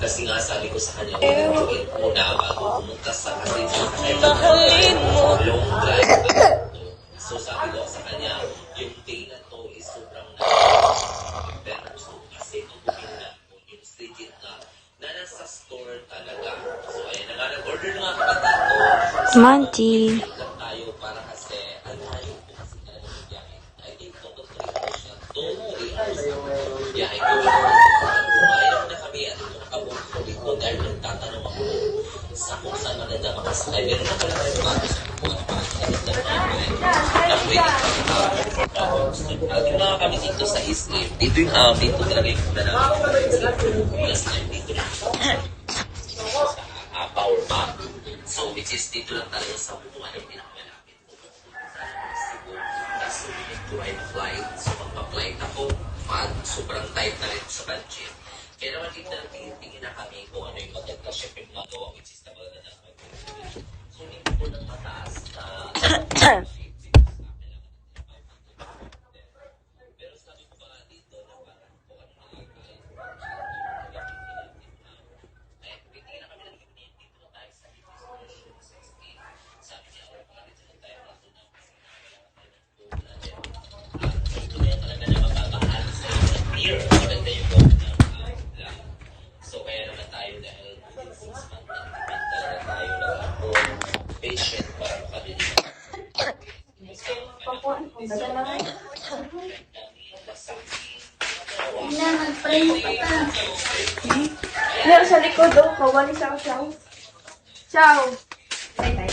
Kasi nga sabi ko sa kanya, ulit muna bago pumunta sa kasi Mahalin mo. long drive. So sabi ko sa kanya, yung day na to is sobrang pero gusto ko kasi tutukin na yung legit na nasa store talaga. So ayun na nga, nag-order na nga kami dito. Monty. Lang tayo para kasi ang layo po kasi talaga yung biyahe. I think total 3 hours na. 2 hours na biyahe ko. Bumayag na kami at nakabuk ko dito dahil nagtatanong ako sa kung saan maganda makasakay. Meron na pala kayo bago sa kukuha para sa Dito na kami dito sa Islim. Dito yung dito talaga yung kuna namin. Last time dito na sa Power Map. So which is dito lang talaga sa buwan yung pinakamalapit. Cebu. Tapos we need to ride a flight. So magpa-flight ako. Sobrang tight na rin sa budget. Kaya naman dito na tingin na kami kung ano yung maganda syempre magawa which is na maganda na kami. So hindi po ng mataas na pero sabi ko pa dito na parang kung ano na ay pitingin na kami ng unit dito na tayo sa Division 16. Sabi niya, ako pa rin sila tayo na doon kasi ito na yung talaga na mababahal sa yung beer. Maganda yung gold na so kaya naman tayo dahil 6 months na talaga tayo na ako patient para makabili. Meron sa likod, oh. Kawali sa siyaw. Ciao. Bye-bye.